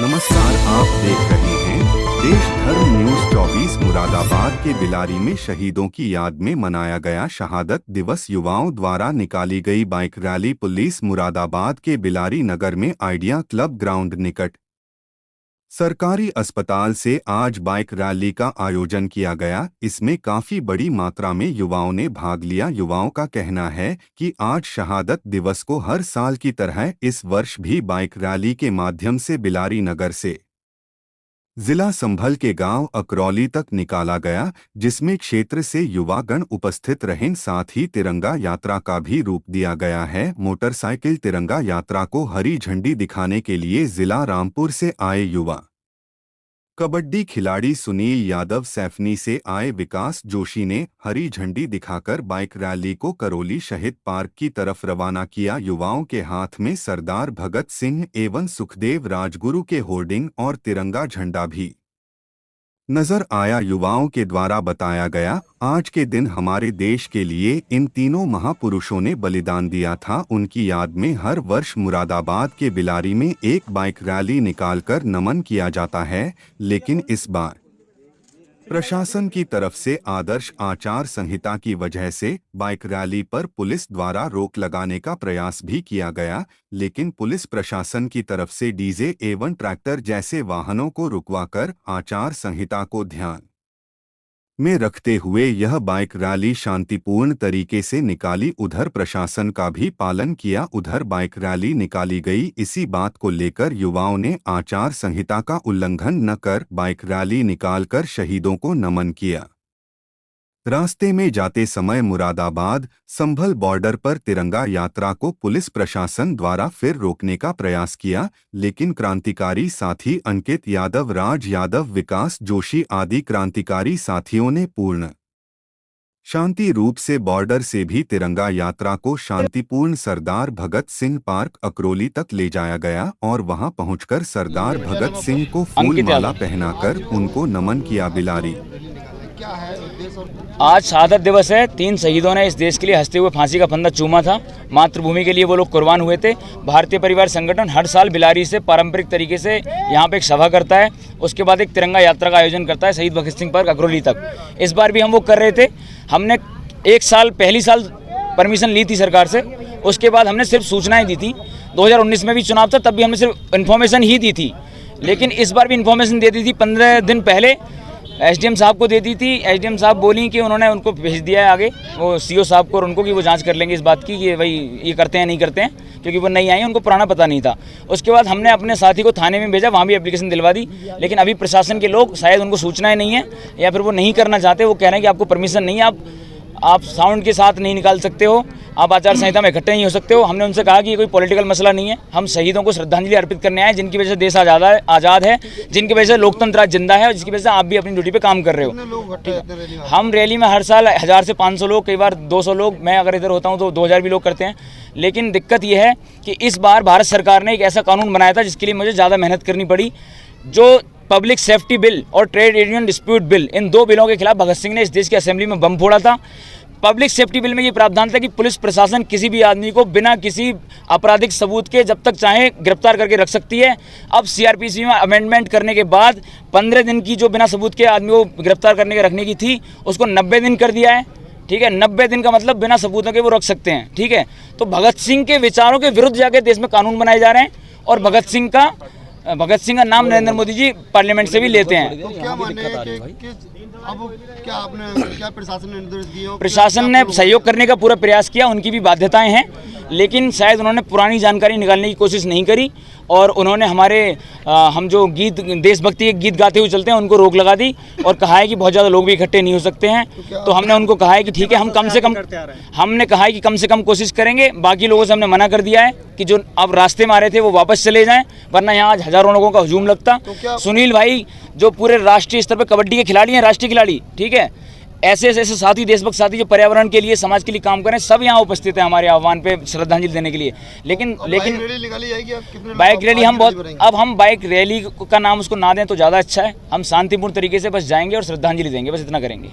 नमस्कार, आप देख रहे हैं देश धर्म न्यूज 24। मुरादाबाद के बिलारी में शहीदों की याद में मनाया गया शहादत दिवस। युवाओं द्वारा निकाली गई बाइक रैली। पुलिस मुरादाबाद के बिलारी नगर में आइडिया क्लब ग्राउंड निकट सरकारी अस्पताल से आज बाइक रैली का आयोजन किया गया। इसमें काफी बड़ी मात्रा में युवाओं ने भाग लिया। युवाओं का कहना है कि आज शहादत दिवस को हर साल की तरह इस वर्ष भी बाइक रैली के माध्यम से बिलारी नगर से जिला संभल के गांव अकरौली तक निकाला गया, जिसमें क्षेत्र से युवागण उपस्थित रहे। साथ ही तिरंगा यात्रा का भी रूप दिया गया है। मोटरसाइकिल तिरंगा यात्रा को हरी झंडी दिखाने के लिए जिला रामपुर से आए युवा कबड्डी खिलाड़ी सुनील यादव, सैफनी से आए विकास जोशी ने हरी झंडी दिखाकर बाइक रैली को करौली शहीद पार्क की तरफ रवाना किया। युवाओं के हाथ में सरदार भगत सिंह एवं सुखदेव राजगुरु के होर्डिंग और तिरंगा झंडा भी नजर आया। युवाओं के द्वारा बताया गया, आज के दिन हमारे देश के लिए इन तीनों महापुरुषों ने बलिदान दिया था। उनकी याद में हर वर्ष मुरादाबाद के बिलारी में एक बाइक रैली निकालकर नमन किया जाता है, लेकिन इस बार प्रशासन की तरफ से आदर्श आचार संहिता की वजह से बाइक रैली पर पुलिस द्वारा रोक लगाने का प्रयास भी किया गया, लेकिन पुलिस प्रशासन की तरफ से डीजे एवं ट्रैक्टर जैसे वाहनों को रुकवाकर आचार संहिता को ध्यान में रखते हुए यह बाइक रैली शांतिपूर्ण तरीके से निकाली। उधर प्रशासन का भी पालन किया। उधर बाइक रैली निकाली गई। इसी बात को लेकर युवाओं ने आचार संहिता का उल्लंघन न कर बाइक रैली निकालकर शहीदों को नमन किया। रास्ते में जाते समय मुरादाबाद संभल बॉर्डर पर तिरंगा यात्रा को पुलिस प्रशासन द्वारा फिर रोकने का प्रयास किया, लेकिन क्रांतिकारी साथी अंकित यादव, राज यादव, विकास जोशी आदि क्रांतिकारी साथियों ने पूर्ण शांति रूप से बॉर्डर से भी तिरंगा यात्रा को शांतिपूर्ण सरदार भगत सिंह पार्क अकरौली तक ले जाया गया और वहां पहुंचकर सरदार भगत सिंह को फूल माला पहनाकर उनको नमन किया। बिलारी आज शहादत दिवस है। 3 शहीदों ने इस देश के लिए हंसते हुए फांसी का फंदा चूमा था। मातृभूमि के लिए वो लोग कुर्बान हुए थे। भारतीय परिवार संगठन हर साल बिलारी से पारंपरिक तरीके से यहाँ पे एक सभा करता है, उसके बाद एक तिरंगा यात्रा का आयोजन करता है शहीद भगत सिंह पार्क अकरौली तक। इस बार भी हम वो कर रहे थे। हमने पहली साल परमिशन ली थी सरकार से, उसके बाद हमने सिर्फ सूचनाएँ दी थी। 2019 में भी चुनाव था, तब भी हमने सिर्फ इन्फॉर्मेशन ही दी थी, लेकिन इस बार भी इन्फॉर्मेशन दे दी थी 15 दिन पहले। एसडीएम साहब को दे दी थी। एसडीएम साहब बोली कि उन्होंने उनको भेज दिया है आगे वो सीओ साहब को और उनको कि वो जांच कर लेंगे इस बात की कि भाई ये करते हैं नहीं करते हैं, क्योंकि वो नहीं आई, उनको पुराना पता नहीं था। उसके बाद हमने अपने साथी को थाने में भेजा, वहाँ भी एप्लीकेशन दिलवा दी, लेकिन अभी प्रशासन के लोग शायद उनको सूचनाएं नहीं है या फिर वो नहीं करना चाहते। वो कह रहे हैं कि आपको परमिशन नहीं है, आप साउंड के साथ नहीं निकाल सकते हो, आप आचार संहिता में इकट्ठे नहीं हो सकते हो। हमने उनसे कहा कि ये कोई पॉलिटिकल मसला नहीं है, हम शहीदों को श्रद्धांजलि अर्पित करने आए जिनकी वजह से देश आज़ाद है, जिनकी वजह से लोकतंत्र आज जिंदा है और जिसकी वजह से आप भी अपनी ड्यूटी पे काम कर रहे हो। हम रैली में हर साल 1000 से 500 लोग, कई बार 200 लोग, मैं अगर इधर होता हूँ तो 2000 भी लोग करते हैं। लेकिन दिक्कत यह है कि इस बार भारत सरकार ने एक ऐसा कानून बनाया था जिसके लिए मुझे ज़्यादा मेहनत करनी पड़ी। जो पब्लिक सेफ्टी बिल और ट्रेड यूनियन डिस्प्यूट बिल, इन 2 बिलों के खिलाफ भगत सिंह ने इस देश की असेंबली में बम फोड़ा था। पब्लिक सेफ्टी बिल में ये प्रावधान था कि पुलिस प्रशासन किसी भी आदमी को बिना किसी आपराधिक सबूत के जब तक चाहे गिरफ्तार करके रख सकती है। अब सीआरपीसी में अमेंडमेंट करने के बाद 15 दिन की जो बिना सबूत के आदमी को गिरफ्तार करने के रखने की थी, उसको 90 दिन कर दिया है। ठीक है, 90 दिन का मतलब बिना सबूतों के वो रख सकते हैं। ठीक है, तो भगत सिंह के विचारों के विरुद्ध जाके देश में कानून बनाए जा रहे हैं और भगत सिंह का नाम नरेंद्र मोदी जी पार्लियामेंट से भी लेते हैं। तो क्या मानना है कि अब क्या प्रशासन ने निर्देश दिए? प्रशासन ने सहयोग करने का पूरा प्रयास किया, उनकी भी बाध्यताएं हैं, लेकिन शायद उन्होंने पुरानी जानकारी निकालने की कोशिश नहीं करी और उन्होंने हम जो गीत देशभक्ति के गीत गाते हुए चलते हैं उनको रोक लगा दी और कहा है कि बहुत ज़्यादा लोग भी इकट्ठे नहीं हो सकते हैं। तो हमने उनको कहा है कि ठीक है, हम कम से कम कोशिश करेंगे। बाकी लोगों से हमने मना कर दिया है कि जो अब रास्ते में आ रहे थे वो वापस चले जाएं, वरना यहाँ आज हज़ारों लोगों का हजूम लगता। सुनील भाई जो पूरे राष्ट्रीय स्तर पर कबड्डी के खिलाड़ी हैं, राष्ट्रीय खिलाड़ी, ठीक है, ऐसे साथी, देशभक्त साथी जो पर्यावरण के लिए, समाज के लिए काम करें, सब यहाँ उपस्थित हैं हमारे आह्वान पे श्रद्धांजलि देने के लिए। लेकिन बाइक रैली हम बाइक रैली का नाम उसको ना दें तो ज़्यादा अच्छा है। हम शांतिपूर्ण तरीके से बस जाएंगे और श्रद्धांजलि देंगे, बस इतना करेंगे।